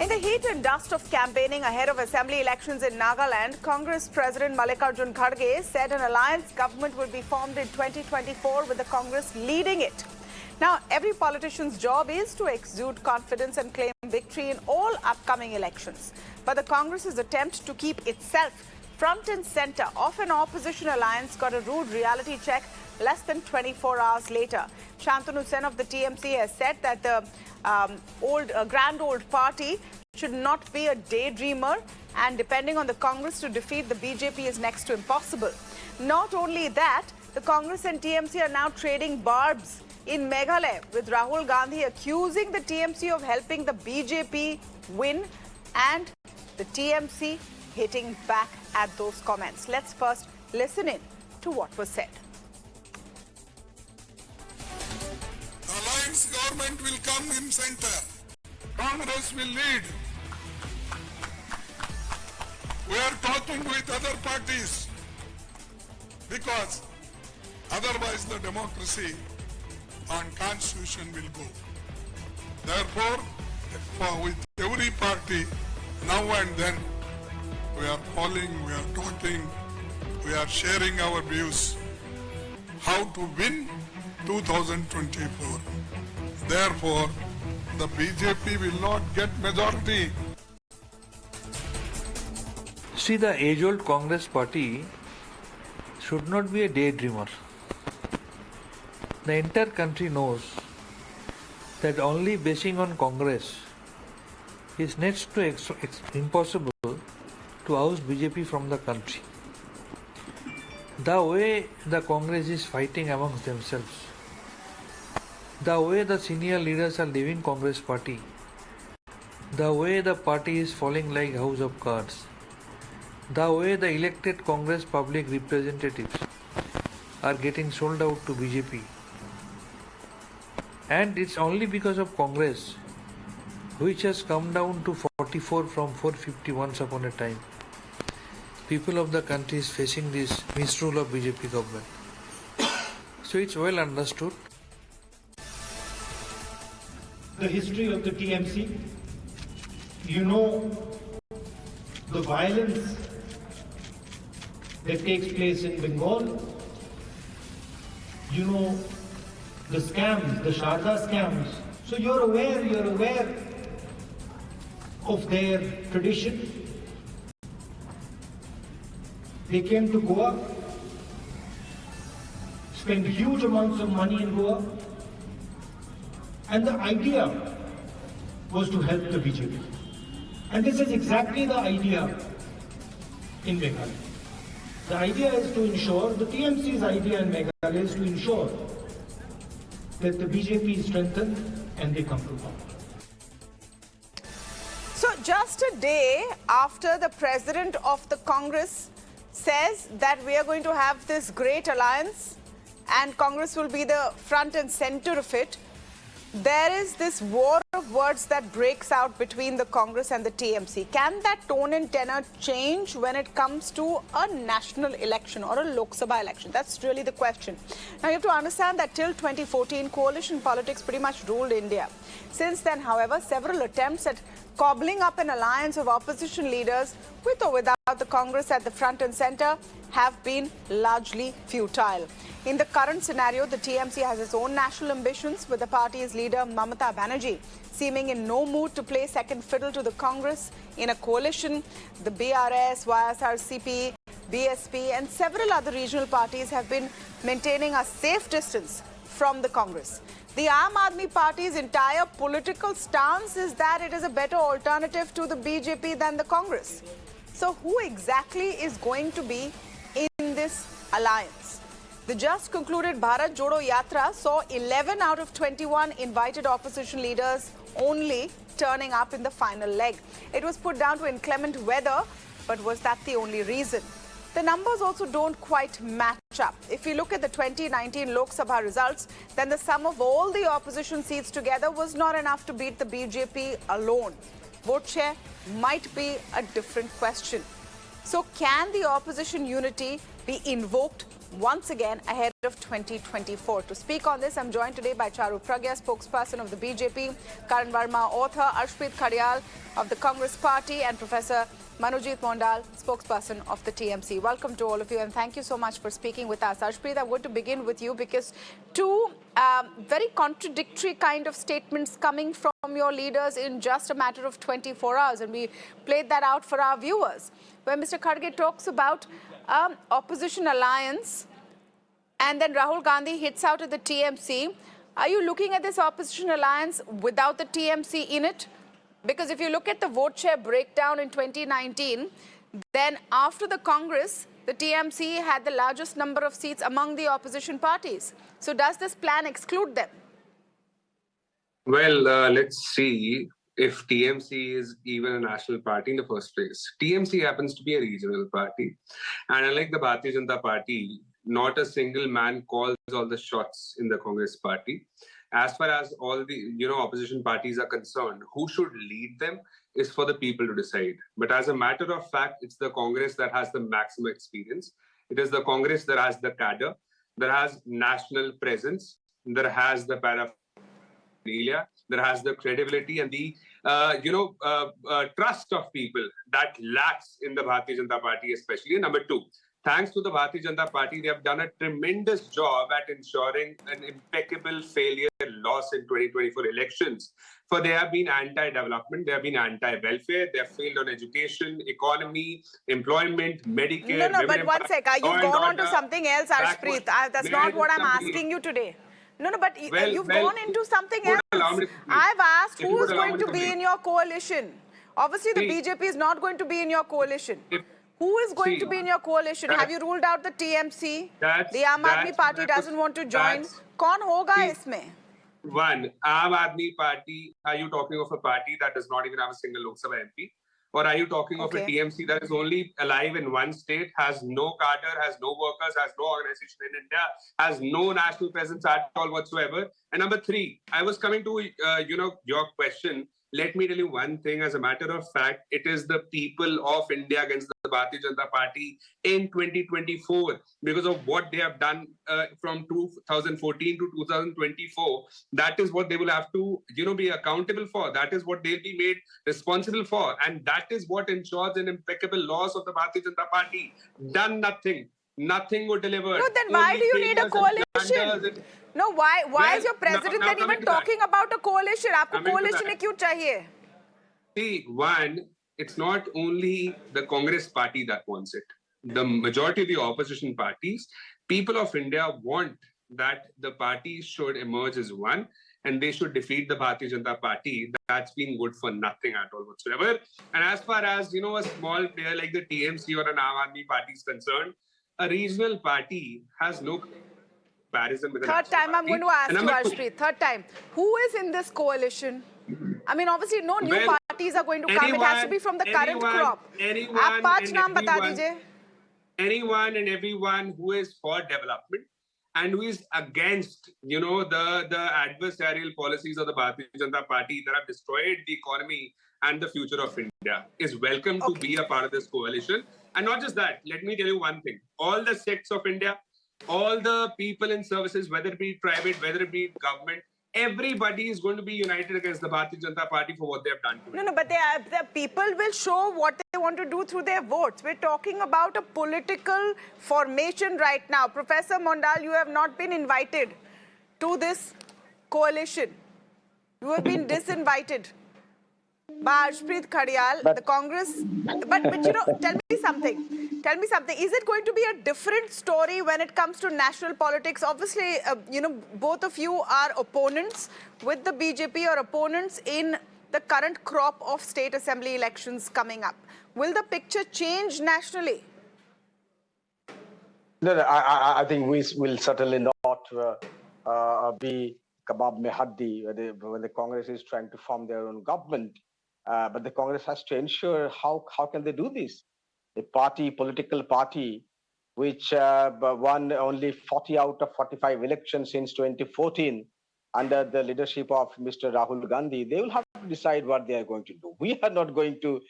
In the heat and dust of campaigning ahead of assembly elections in Nagaland, Congress President Mallikarjun Kharge said an alliance government will be formed in 2024 with the Congress leading it. Now, every politician's job is to exude confidence and claim victory in all upcoming elections. But the Congress's attempt to keep itself front and center of an opposition alliance got a rude reality check less than 24 hours later. Shantanu Sen of the TMC has said that the grand old party should not be a daydreamer, and depending on the Congress to defeat the BJP is next to impossible. Not only that, the Congress and TMC are now trading barbs in Meghalaya, with Rahul Gandhi accusing the TMC of helping the BJP win and the TMC hitting back at those comments. Let's first listen in to what was said. Alliance government will come in center. Congress will lead. We are talking with other parties because otherwise the democracy and constitution will go. Therefore, with every party, now and then, we are calling, we are talking, we are sharing our views how to win 2024. Therefore, the BJP will not get majority. See, the age-old Congress party should not be a daydreamer. The entire country knows that only basing on Congress is next to impossible to oust BJP from the country. The way the Congress is fighting amongst themselves, the way the senior leaders are leaving Congress party, the way the party is falling like house of cards, the way the elected Congress public representatives are getting sold out to BJP. And it's only because of Congress, which has come down to 44 from 450 once upon a time. People of the country is facing this misrule of BJP government. So it's well understood. The history of the TMC, you know the violence that takes place in Bengal, you know the scams, the Sharda scams. So you're aware of their tradition. They came to Goa, spent huge amounts of money in Goa, and the idea was to help the BJP. And this is exactly the idea in Meghalaya. The idea is to ensure, the TMC's idea in Meghalaya is to ensure that the BJP is strengthened and they come to power. So just a day after the president of the Congress says that we are going to have this great alliance and Congress will be the front and center of it, there is this war of words that breaks out between the Congress and the TMC. Can that tone and tenor change when it comes to a national election or a Lok Sabha election? That's really the question. Now, you have to understand that till 2014, coalition politics pretty much ruled India. Since then, however, several attempts at cobbling up an alliance of opposition leaders with or without the Congress at the front and center have been largely futile. In the current scenario, the TMC has its own national ambitions, with the party's leader Mamata Banerjee seeming in no mood to play second fiddle to the Congress in a coalition. The BRS, YSRCP, BSP and several other regional parties have been maintaining a safe distance from the Congress. The Aam Aadmi Party's entire political stance is that it is a better alternative to the BJP than the Congress. So who exactly is going to be in this alliance? The just concluded Bharat Jodo Yatra saw 11 out of 21 invited opposition leaders only turning up in the final leg. It was put down to inclement weather, but was that the only reason? The numbers also don't quite match up. If you look at the 2019 Lok Sabha results, then the sum of all the opposition seats together was not enough to beat the BJP alone. Vote share might be a different question. So can the opposition unity be invoked once again ahead of 2024. To speak on this, I'm joined today by Charu Pragya, spokesperson of the BJP, Karan Verma, author, Arshpreet Khadial of the Congress Party, and Professor Manojit Mondal, spokesperson of the TMC. Welcome to all of you, and thank you so much for speaking with us. Arshpreet, I'm going to begin with you because two very contradictory kind of statements coming from your leaders in just a matter of 24 hours, and we played that out for our viewers, where Mr. Kharge talks about opposition alliance, and then Rahul Gandhi hits out at the TMC. Are you looking at this opposition alliance without the TMC in it? Because if you look at the vote share breakdown in 2019, then after the Congress, the TMC had the largest number of seats among the opposition parties. So does this plan exclude them? Well, let's see if TMC is even a national party in the first place. TMC happens to be a regional party. And unlike the Bharatiya Janata Party, not a single man calls all the shots in the Congress Party. As far as all the opposition parties are concerned, who should lead them is for the people to decide. But as a matter of fact, it's the Congress that has the maximum experience. It is the Congress that has the cadre, that has national presence, that has the paraphernalia, that has the credibility and the trust of people that lacks in the Bharatiya Janata Party, especially. And number two, thanks to the Bharatiya Janata Party, they have done a tremendous job at ensuring an impeccable failure loss in 2024 elections. For they have been anti-development, they have been anti-welfare, they have failed on education, economy, employment, Medicare. No, but one sec. You've gone on to something else, Arshpreet. That's not what I'm asking you today. No, but you've gone into something else. I've asked who is going to be in your coalition. Obviously, the BJP is not going to be in your coalition. Who is going to be in your coalition? Have you ruled out the TMC? The Aam Aadmi Party doesn't want to join. Kaun hoga isme? One, Aam Aadmi Party, are you talking of a party that does not even have a single Lok Sabha MP? Or are you talking of a TMC that is only alive in one state, has no cadre, has no workers, has no organization in India, has no national presence at all whatsoever? And number three, I was coming to, your question. Let me tell you one thing. As a matter of fact, it is the people of India against the Bharatiya Janata Party in 2024 because of what they have done from 2014 to 2024. That is what they will have to, be accountable for. That is what they'll be made responsible for. And that is what ensures an impeccable loss of the Bharatiya Janata Party. Done nothing. Nothing would deliver. No, then why do you need a coalition? No, why is your president then even talking about a coalition? Aapko coalition mein kyun chahiye? See, one, it's not only the Congress Party that wants it. The majority of the opposition parties, people of India want that the parties should emerge as one and they should defeat the Bharatiya Janata Party. That's been good for nothing at all whatsoever. And as far as, a small player like the TMC or an Aam Aadmi Party is concerned, a regional party has no comparison with Third time I'm going to ask you, Arshpreet. Third time. Who is in this coalition? I mean, obviously, no new parties are going to come. It has to be from the current crop. Anyone and everyone who is for development and who is against, the adversarial policies of the Bharatiya Janata Party that have destroyed the economy and the future of India is welcome to be a part of this coalition. And not just that, let me tell you one thing. All the sects of India, all the people in services, whether it be private, whether it be government, everybody is going to be united against the Bharatiya Janata Party for what they have done today. No, but the people will show what they want to do through their votes. We're talking about a political formation right now. Professor Mondal, you have not been invited to this coalition. You have been disinvited. By Arshpreet Khadial, the Congress, but tell me something. Tell me something. Is it going to be a different story when it comes to national politics? Obviously, both of you are opponents with the BJP or opponents in the current crop of state assembly elections coming up. Will the picture change nationally? No, I think we will certainly not be kebab mein haddi when the Congress is trying to form their own government. But the Congress has to ensure how can they do this? A political party, which won only 40 out of 45 elections since 2014 under the leadership of Mr. Rahul Gandhi, they will have to decide what they are going to do. We are not going to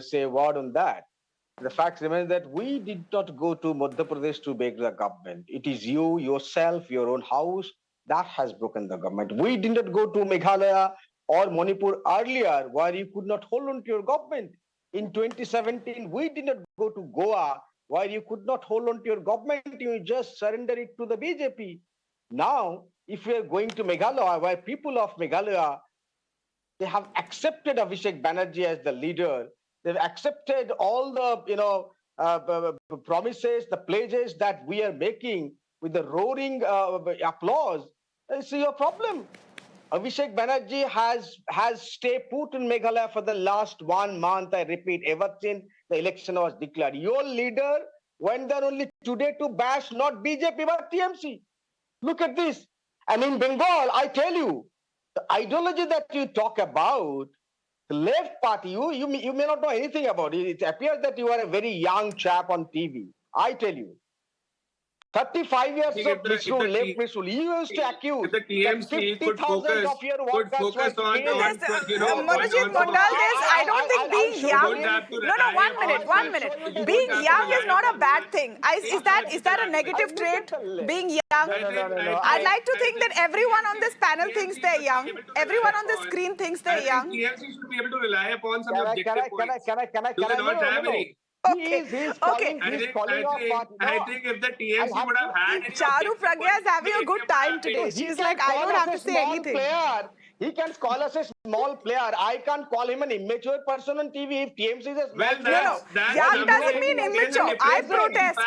say a word on that. The fact remains that we did not go to Madhya Pradesh to break the government. It is you, yourself, your own house that has broken the government. We did not go to Meghalaya or Manipur earlier where you could not hold on to your government. In 2017, we did not go to Goa where you could not hold on to your government. You just surrender it to the BJP. Now, if we are going to Meghalaya, where people of Meghalaya, they have accepted Abhishek Banerjee as the leader. They've accepted all the promises, the pledges that we are making with the roaring applause. See your problem. Abhishek Banerjee has stayed put in Meghalaya for the last 1 month. I repeat, ever since the election was declared. Your leader went there only today to bash not BJP but TMC. Look at this. And in Bengal, I tell you, the ideology that you talk about, the left party, you may not know anything about it. It appears that you are a very young chap on TV. I tell you. 35 years of this rule, left this rule. You used to accuse if the TMC that 50,000 of your workers focus were on killed. Manojit Mondal, I don't think being young. No, 1 minute. Being young is not a bad thing. Is that a negative trait? Being young. I'd like to think that everyone on this panel thinks they're young. Everyone on the screen thinks they're young. TMC should be able to rely upon some objective points. Can I? Do they not have any? Okay. He's calling I think if the TMC would have had any Charu objective Pragya is points, having a good time today. She's like, I don't have to say anything. He can call us a small player. I can't call him an immature person on TV if TMC is a small well, player. Young doesn't mean immature. I protest.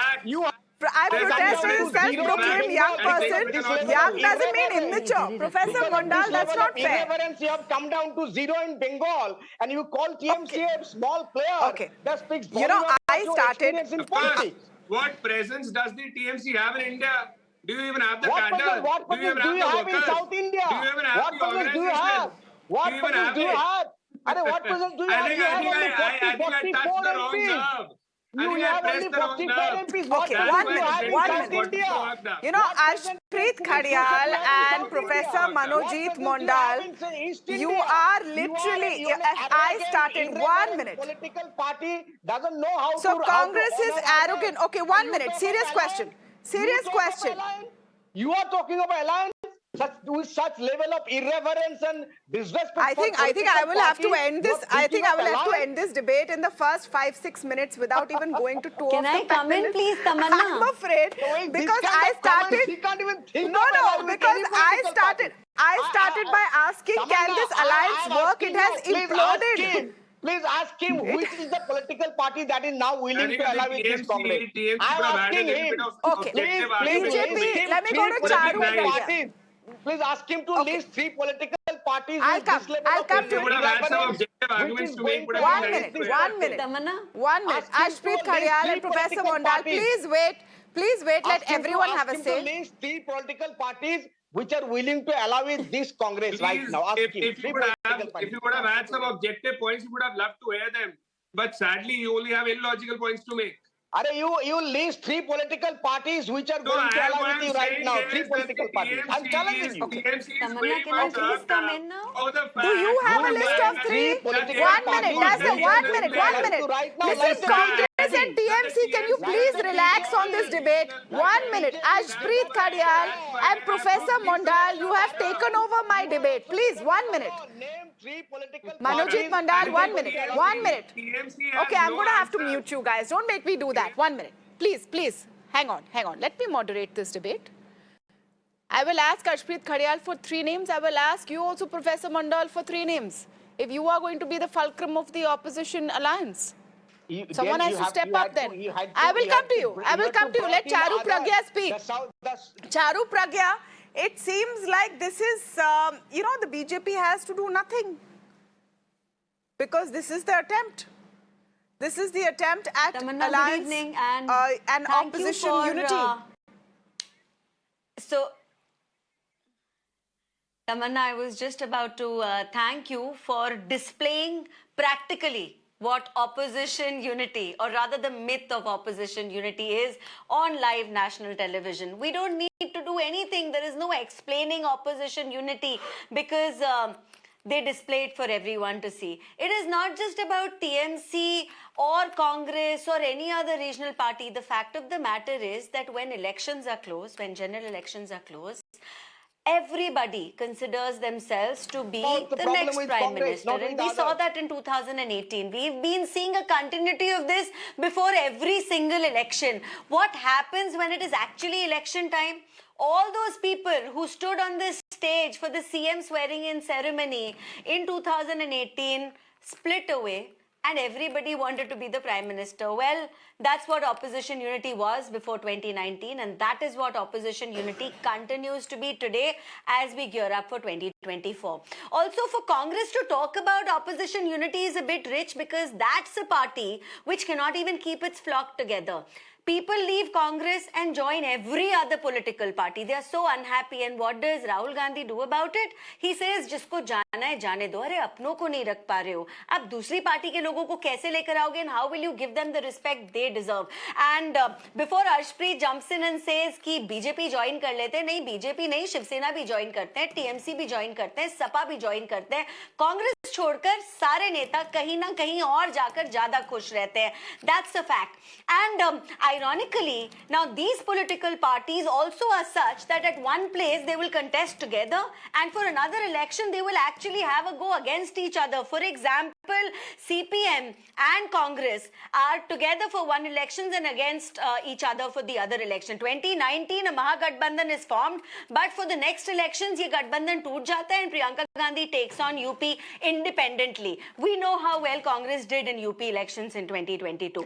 I protest as a self-proclaimed young person. Young doesn't mean immature. Professor Mondal, that's not fair. Irreverence, you have come down to zero in Bengal and you call TMC a small player. Okay. That speaks I started. in of course, politics. what presence does the TMC have in India? Do you even have the What cadre? presence do you have in South India? Do you even have What the presence do you organization? have? What Do you even presence have do you it? have? What presence do you have? You have only I think I touched the wrong 44 MPs. nerve. You have only 44 MPs. What Okay, presence do you have in 1 South minute. India? Ashpreet Khadial and Professor Manojit Mondal, you are literally, I started 1 minute. Political party doesn't know how So to... Congress is arrogant. Okay, 1 minute. Serious question. Serious question. You are talking about alliance with such level of irreverence and disrespect. I think I will have to end this. I think I will have to end this debate in the first 5-6 minutes without even going to two Can of I the come in, panelists. please, Tamanna? I'm afraid because I started. He can't even think No, because I started by asking, can this alliance work? It has imploded. Please ask him which is the political party that is now willing to allow it this Congress. I'm asking him. Okay, BJP, let me go to Charu Pragya. Please ask him to list 3 political parties I'll with come. this level I'll of come to would have had some objective arguments to make. Would have 1 minute. been 1 minute. Tamanna? 1 minute. Ask him Ashpreet to list Khadial 3 and Professor political Mondal, parties. please wait. Let Ask him everyone to- have a ask him say. to list 3 political parties which are willing to allow it this Congress right Please, now. Ask him. if you would have had some objective points, you would have loved to hear them. But sadly, you only have illogical points to make. You list 3 political parties which are So going to allow I'm it right saying now. is 3 that political the parties. I'm TMC challenging is- you. TMC is Tamanna, very can I much please up come in now? for the Do you fact have a You list name of 3? 3 political 1 minute. parties. That's a 1 minute. 1 minute. Right now, Listen, like Congress and TMC, can you please relax on this debate? 1 minute. Ashpreet Khadial and Professor Mondal, you have taken over my debate. Please, 1 minute. Name 3 political Manojit parties. Mondal, 1 minute. 1 minute. TMC has Okay, I'm no going to have to answer. mute you guys. Don't make me do that. 1 minute. Please. Hang on. Let me moderate this debate. I will ask Ashpreet Khadial for 3 names. I will ask you also, Professor Mondal, for 3 names. If you are going to be the fulcrum of the opposition alliance. Someone has to step up then. I will come to you. Let Charu Pragya speak. Charu Pragya, it seems like this is, the BJP has to do nothing. Because this is the attempt. This is the attempt at Tamanna, alliance good evening and and thank opposition you for, unity. So, Tamanna, I was just about to thank you for displaying practically what opposition unity, or rather the myth of opposition unity, is on live national television. We don't need to do anything. There is no explaining opposition unity because they displayed for everyone to see. It is not just about TMC or Congress or any other regional party. The fact of the matter is that when elections are close, when general elections are close, everybody considers themselves to be the next prime minister. And we saw that in 2018. We've been seeing a continuity of this before every single election. What happens when it is actually election time? All those people who stood on this stage for the CM swearing-in ceremony in 2018 split away, and everybody wanted to be the prime minister. Well, that's what opposition unity was before 2019, and that is what opposition unity continues to be today as we gear up for 2024. Also, for Congress to talk about opposition unity is a bit rich, because that's a party which cannot even keep its flock together. People leave Congress and join every other political party. They are so unhappy. And what does Rahul Gandhi do about it? He says, जिसको जाना है जाने दो. अरे अपनों को नहीं रख पा रहे हो. आप दूसरी पार्टी के लोगों को कैसे लेकर आओगे? And how will you give them the respect they deserve? And before Arshpreet jumps in and says कि BJP join कर लेते हैं, नहीं BJP नहीं, शिवसेना भी join करते हैं, TMC भी join करते हैं, सपा भी join करते हैं. कांग्रेस छोड़कर सारे नेता कहीं ना कहीं और जाकर ज्यादा खुश रहते हैं. That's a fact. And ironically, now these political parties also are such that at one place they will contest together, and for another election they will actually have a go against each other. For example, CPM and Congress are together for one election and against each other for the other election. 2019 a Mahagathbandhan is formed, but for the next elections ye Gathbandhan toot jata hai and Priyanka Gandhi takes on UP independently. We know how well Congress did in UP elections in 2022.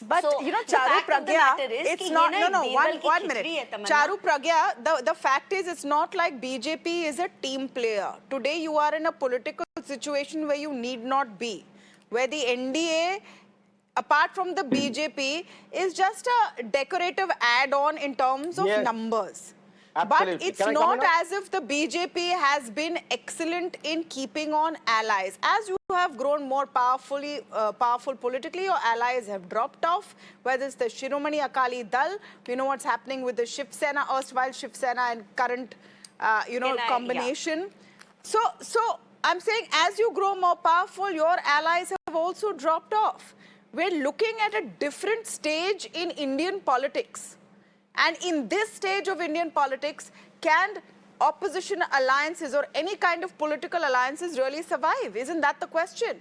But so, you know, Charu Pragya, it's not, no, one minute. Charu Pragya, the fact is, it's not like BJP is a team player. Today you are in a political situation where you need not be, where the NDA, apart from the BJP, is just a decorative add-on in terms of numbers. Absolutely. But it's not as if the BJP has been excellent in keeping on allies. As you have grown more powerful politically, your allies have dropped off. Whether it's the Shiromani Akali Dal, we know what's happening with the Shiv Sena, erstwhile Shiv Sena, and current, combination. So I'm saying, as you grow more powerful, your allies have also dropped off. We're looking at a different stage in Indian politics. And in this stage of Indian politics, can opposition alliances or any kind of political alliances really survive? Isn't that the question?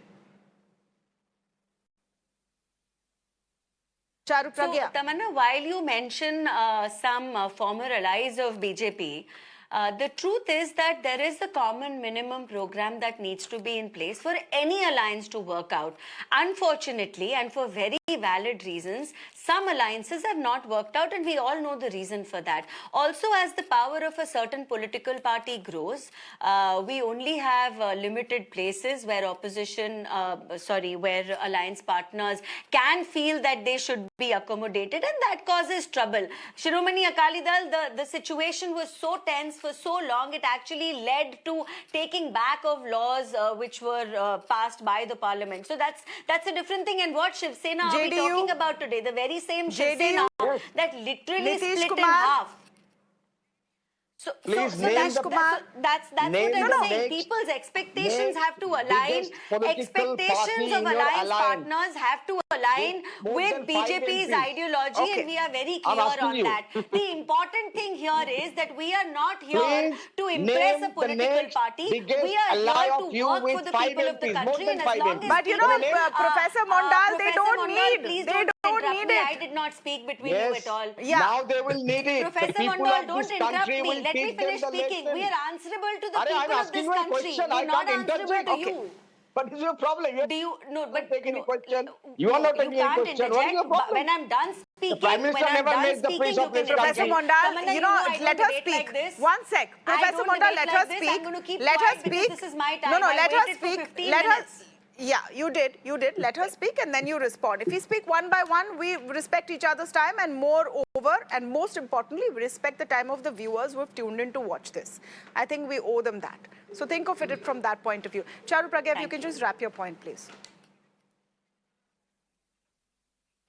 Charu Pragya. So, Tamanna, while you mention some former allies of BJP, the truth is that there is a common minimum program that needs to be in place for any alliance to work out. Unfortunately, and for very valid reasons, some alliances have not worked out, and we all know the reason for that. Also, as the power of a certain political party grows, we only have limited places where where alliance partners can feel that they should be accommodated, and that causes trouble. Shiromani Akali Dal, the situation was so tense for so long, it actually led to taking back of laws which were passed by the parliament. So that's a different thing. And what Shiv Sena are we talking about today? The very same Shiv Sena that literally split in half. So that's what I'm saying. People's expectations have to align. Expectations of alliance partners have to align with BJP's ideology, and we are very clear on that. The important thing here is that we are not here to impress a political party. We are here to work for the people of the country. And as long as but you know, Professor Mondal, they don't need. They don't need it. I did not speak between you at all. Yeah. Now they will need it. Professor Mondal, don't interrupt me. Let me finish speaking. We are answerable to the people of this country. We're not answerable to you. What is your problem? Do you take any question? You are not taking any question. What is your problem? When I'm done speaking, the Prime Minister never made the peace of this Professor country. Mondal, you know, let her speak. Like 1 sec. Professor Mondal, let her speak. Let her speak. This is my time. No, I let her waited for speak. 15 Let her. minutes. Yeah, you did. Let her speak and then you respond. If you speak one by one, we respect each other's time, and moreover, and most importantly, we respect the time of the viewers who have tuned in to watch this. I think we owe them that. So think of it from that point of view. Charu Pragya, if you can just wrap your point, please.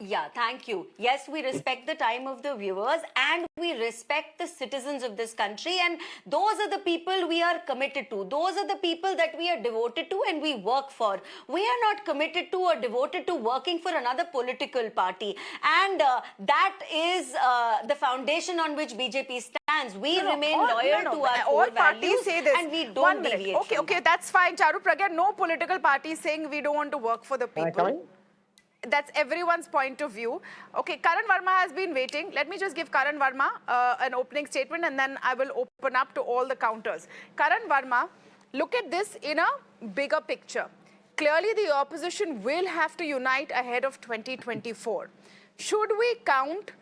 Yeah, thank you. Yes, we respect the time of the viewers and we respect the citizens of this country, and those are the people we are committed to. Those are the people that we are devoted to and we work for. We are not committed to or devoted to working for another political party, and that is the foundation on which BJP stands. We remain loyal to our all core parties values say this. and we One don't minute. deviate Okay, from okay, that. that's fine, Charu Pragya. No political party saying we don't want to work for the Can I come people. in? That's everyone's point of view. Okay, Karan Verma has been waiting. Let me just give Karan Verma an opening statement and then I will open up to all the counters. Karan Verma, look at this in a bigger picture. Clearly, the opposition will have to unite ahead of 2024. Should we count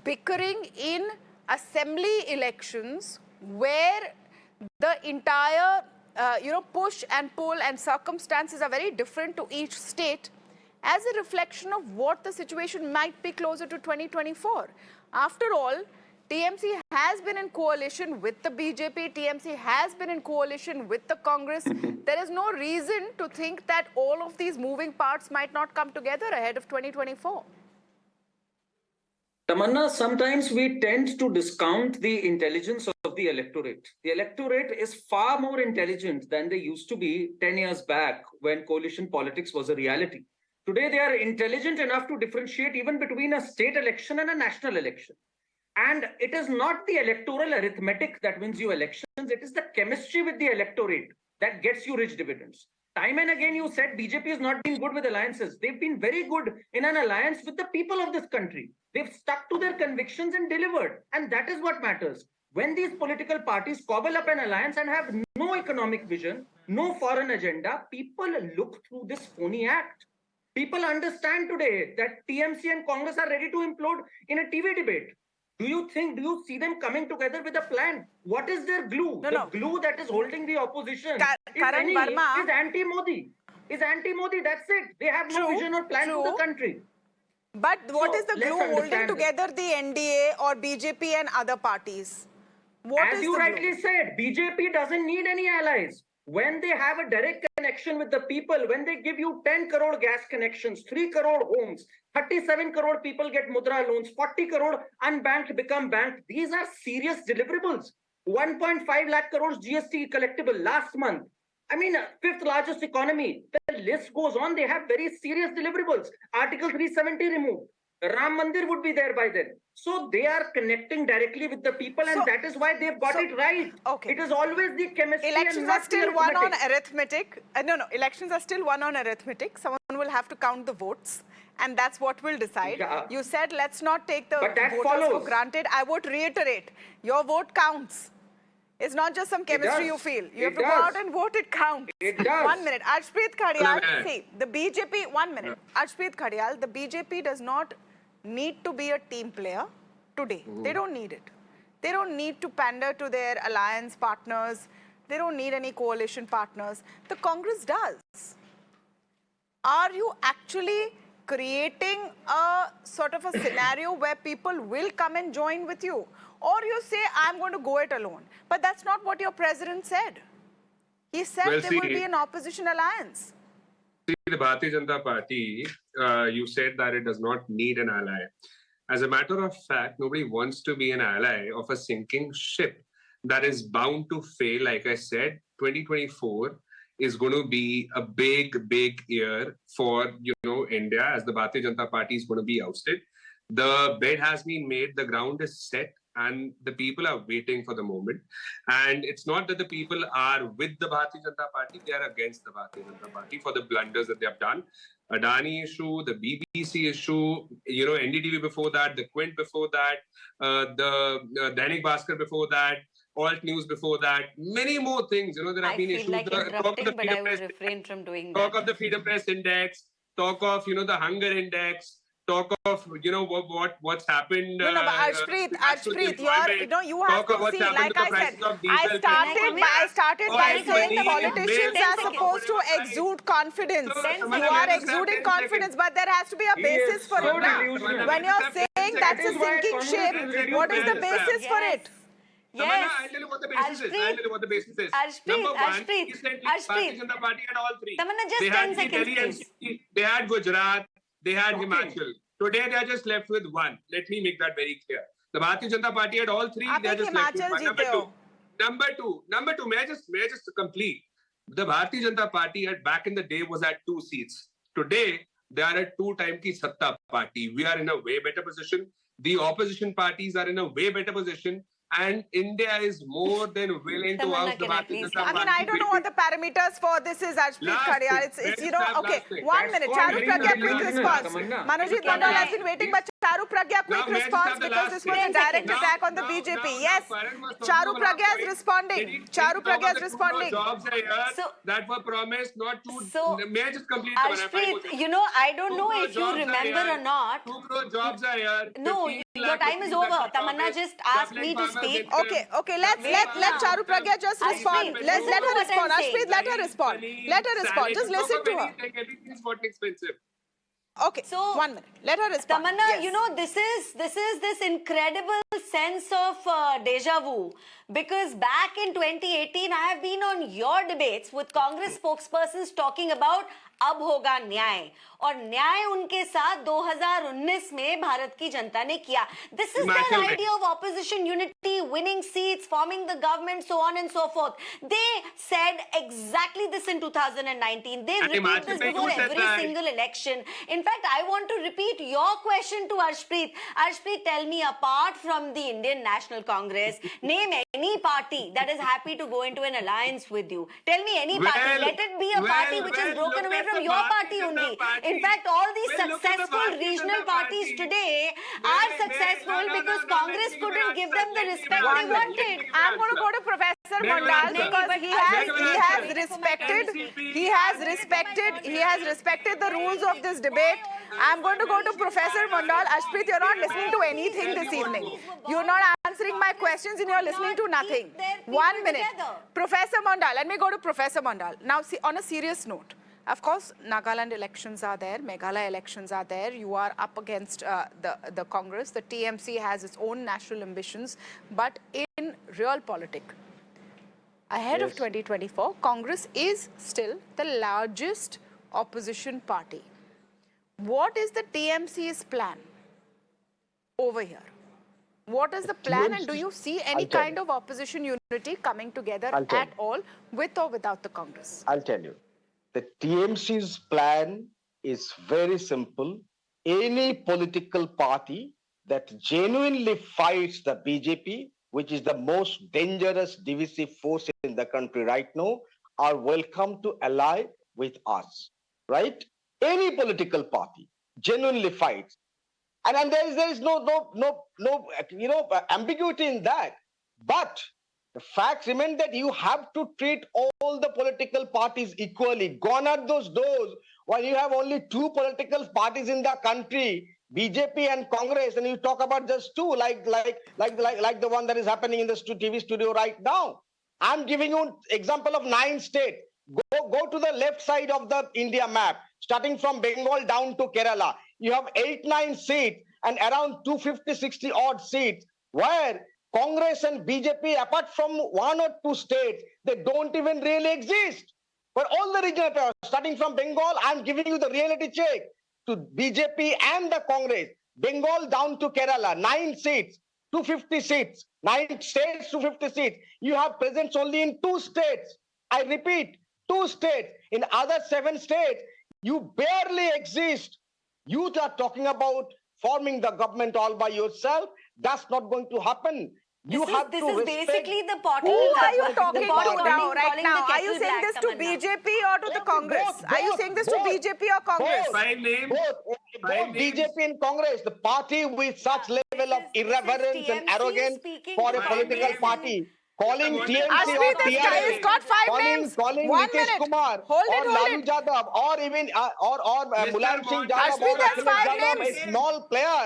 bickering in assembly elections where the entire push and pull and circumstances are very different to each state, as a reflection of what the situation might be closer to 2024. After all, TMC has been in coalition with the BJP, TMC has been in coalition with the Congress. There is no reason to think that all of these moving parts might not come together ahead of 2024. Tamanna, sometimes we tend to discount the intelligence of the electorate. The electorate is far more intelligent than they used to be 10 years back when coalition politics was a reality. Today, they are intelligent enough to differentiate even between a state election and a national election. And it is not the electoral arithmetic that wins you elections. It is the chemistry with the electorate that gets you rich dividends. Time and again, you said BJP has not been good with alliances. They've been very good in an alliance with the people of this country. They've stuck to their convictions and delivered. And that is what matters. When these political parties cobble up an alliance and have no economic vision, no foreign agenda, people look through this phony act. People understand today that TMC and Congress are ready to implode in a TV debate. Do you see them coming together with a plan? What is their glue? No. Glue that is holding the opposition Karan Verma, is anti-Modi. That's it. They have no vision or plan for the country. But what is the let's glue holding understand together the NDA or BJP and other parties? As you rightly said, BJP doesn't need any allies. When they have a direct connection with the people, when they give you 10 crore gas connections, 3 crore homes, 37 crore people get mudra loans, 40 crore unbanked become banked, these are serious deliverables. 1.5 lakh crores GST collectible last month. I mean, fifth largest economy. The list goes on. They have very serious deliverables. Article 370 removed. Ram Mandir would be there by then. So they are connecting directly with the people, and that is why they've got it right. Okay. It is always the chemistry. Elections and are not still the won on arithmetic. arithmetic. Elections are still won on arithmetic. Someone will have to count the votes, and that's what will decide. Yeah. You said let's not take the But that voters follows. for granted. I would reiterate, your vote counts. It's not just some chemistry you does. feel. You have It to go does. out and vote, it counts. It does. 1 minute. Arshpreet Khadial, minute. see, the BJP, 1 minute. Arshpreet Khadial, the BJP does not need to be a team player today. They don't need it. They don't need to pander to their alliance partners. They don't need any coalition partners. The Congress does. Are you actually creating a sort of a scenario where people will come and join with you? Or you say, I'm going to go it alone. But that's not what your president said. He said Well, there see, will be an opposition alliance. See, the Bharatiya Janata Party, you said that it does not need an ally. As a matter of fact, nobody wants to be an ally of a sinking ship that is bound to fail. Like I said, 2024 is going to be a big, big year for, India, as the Bharatiya Janata Party is going to be ousted. The bed has been made, the ground is set, and the people are waiting for the moment. And it's not that the people are with the Bharatiya Janata Party, they are against the Bharatiya Janata Party for the blunders that they have done. Adani issue, the BBC issue, NDTV before that, the Quint before that, the Dainik Bhaskar before that, Alt News before that, many more things, there have been issues. I feel like interrupting, but I will refrain from doing that. Talk of the Freedom Press Index, talk of, the Hunger Index, talk of, what's happened. No, but Arshpreet, you have to see, like I said, I started by saying the politicians are supposed to exude confidence. You are exuding confidence, but there has to be a basis for it now. When you're saying that's a sinking ship, what is the basis for it? Tamanna, I'll tell you what the basis is. Number one, recently, Bharatiya Janata Party had all three. Tamanna, just they 10 had seconds, Delhi please. NCP, they had Gujarat, they had Himachal. Today they are just left with one. Let me make that very clear. The Bharatiya Janata Party had all three. They are just left with one. Number two. May I just complete? The Bharatiya Janata Party back in the day was at 2 seats. Today they are at 2 times ki satta party. We are in a way better position. The opposition parties are in a way better position. And India is more than willing to house the Bharatiya Janata Party. Again, I don't know what the parameters for this is, Arshpreet Khadia. It's you know, okay, 1 minute. Charu Pragya, quick response. Manojit Mandal has been waiting, but Charu Pragya, quick response because this was a direct attack on the BJP. Yes, Charu Pragya is responding. Charu Pragya is responding. Jobs are here that were promised not to. May I just complete? Arshpreet, you know, I don't know if you remember or not. 2 crore jobs are here. No, your time is over. Tamanna just asked me to speak. Okay, let Charu Pragya just respond. Let her respond. Arshpreet, let her respond. Let her respond. Just listen to her. Everything is what expensive. Okay, so 1 minute. Let her respond. Tamanna, yes. you know, this is this incredible sense of deja vu, because back in 2018, I have been on your debates with Congress spokespersons talking about अब होगा न्याय, और न्याय उनके साथ 2019 में भारत की जनता ने किया. This is their idea of opposition unity, winning seats, forming the government, so on and so forth. They said exactly this in 2019. They repeat this before every single election. In fact, I want to repeat your question to Arshpreet. Arshpreet, tell me, apart from the Indian National Congress, name any party that is happy to go into an alliance with you. Tell me any party. Let it be a party which is broken away from your party only. In fact, all these successful regional parties today are successful because Congress couldn't give them the respect they wanted. I'm going to go to Professor Mandal because he has respected the rules of this debate. I'm going to go to Professor Mandal. Arshpreet, you're not listening to anything this evening. You're not answering my questions and you're listening to nothing. 1 minute. Professor Mandal, let me go to Professor Mandal. Now, see, on a serious note, of course, Nagaland elections are there, Meghalaya elections are there. You are up against the Congress. The TMC has its own national ambitions. But in real politics, ahead of 2024, Congress is still the largest opposition party. What is the TMC's plan over here? What is the plan, and do you see any kind of opposition unity coming together at all, with or without the Congress? I'll tell you. The TMC's plan is very simple. Any political party that genuinely fights the BJP, which is the most dangerous divisive force in the country right now, are welcome to ally with us, right? Any political party genuinely fights. And there is no ambiguity in that. But the facts remain that you have to treat all the political parties equally. Gone are those days when you have only 2 political parties in the country, BJP and Congress, and you talk about just 2, like the one that is happening in the TV studio right now. I'm giving you an example of 9 states. Go to the left side of the India map, starting from Bengal down to Kerala. You have 8-9 seats and around 250-60 odd seats where Congress and BJP, apart from 1 or 2 states, they don't even really exist. But all the regional powers, starting from Bengal, I'm giving you the reality check to BJP and the Congress. Bengal down to Kerala, 9 seats, 250 seats, 9 states, 250 seats. You have presence only in 2 states. I repeat, 2 states. In other 7 states, you barely exist. You are talking about forming the government all by yourself. That's not going to happen. This is basically the potty. Who are you talking to now, right now? Are you saying this to BJP or to the Congress? Are you saying this to BJP or Congress? Both BJP and Congress, the party with such level of irreverence and arrogance for a political party. Calling TMC Arshpreet, or this guy has got 5 names. Calling 1 Nitish minute. Kumar Hold or it. Lalu Yadav or even Mulayam Singh Yadav Arshpreet, or that's 5 Akhilesh Yadav, names. a small player.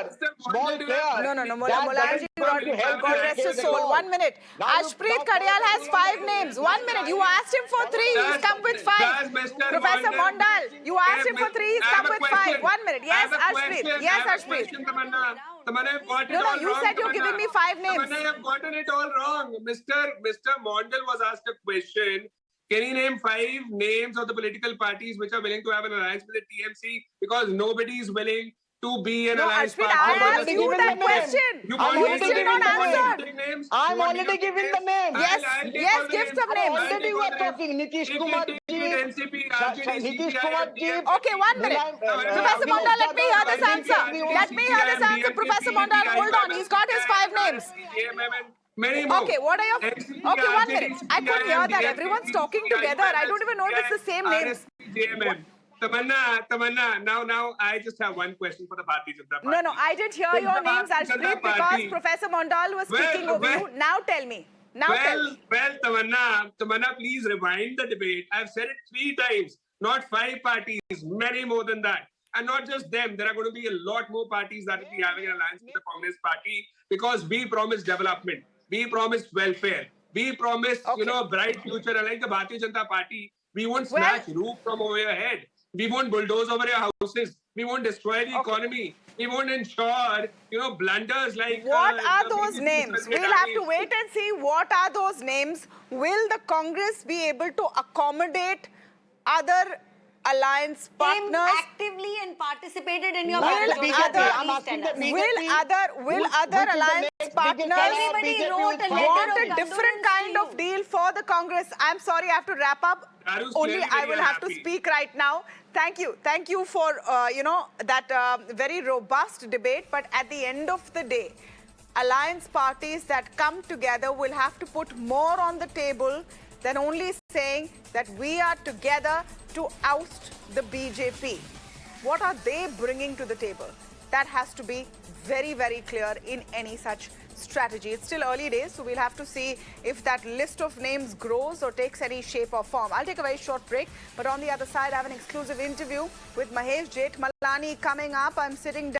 No, Mulayam ji, God rest his soul. 1 minute. Arshpreet Khadia has 5 names. 1 minute. You asked him for 3. He's come with 5. Professor Mondal, you asked him for 3. He's come with 5. 1 minute. Yes, Arshpreet. Yes, Arshpreet. No, you said you're giving me 5 names. I have gotten it all wrong. Mr. Mondal was asked a question. Can you name 5 names of the political parties which are willing to have an alliance with the TMC? Because nobody is willing. to be an No, alliance Ashwin, partner? I asked already you given that the name. question. You I'm want me already to still give not you the answered. names? I'm You want me already to give giving the name. Yes, I'll take yes, all the give names. some Are names. already I'll take you all are the names. talking. Nitish Take Kumar it, ji. NCP, RJD, Nitish CPI, Kumar ji. Okay, 1 minute. Professor Mondal, let me hear this answer. Let me hear this answer. Professor Mondal, hold on. He's got his 5 names. Many more. Okay, what are your... NCP, Okay, 1 minute. RJD, I couldn't hear that. DMK, Everyone's talking together. I don't even know if it's the same names. JMM. Tamanna, now I just have one question for the Bharatiya Janata Party. No, I didn't hear Since your the names, Bharatiya Janata Arshpreet, because Party- Professor Mondal was speaking over you. Now tell me. Well, Tamanna, please rewind the debate. I've said it 3 times. Not 5 parties, many more than that. And not just them. There are going to be a lot more parties that will be having an alliance with the Congress party because we promised development. We promised welfare. We promised, a bright future. And like the Bharatiya Janata Party, we won't snatch roof from over your head. We won't bulldoze over your houses. We won't destroy the economy. We won't ensure, blunders like... What are those the names? We'll have to wait and see what are those names. Will the Congress be able to accommodate other alliance Came partners? actively and participated in your Like the party. BJP, I'm asking the BJP. Will other which is the alliance next biggest partners Everybody BJP wrote will a letter want of a different condolence kind to of you. deal for the Congress? I'm sorry, I have to wrap up. Daru's Only clearly I very will have to unhappy. speak right now. Thank you for that very robust debate. But at the end of the day, alliance parties that come together will have to put more on the table than only saying that we are together to oust the BJP. What are they bringing to the table? That has to be very, very clear in any such strategy. It's still early days, so we'll have to see if that list of names grows or takes any shape or form. I'll take a very short break, but on the other side, I have an exclusive interview with Mahesh Jethmalani coming up. I'm sitting down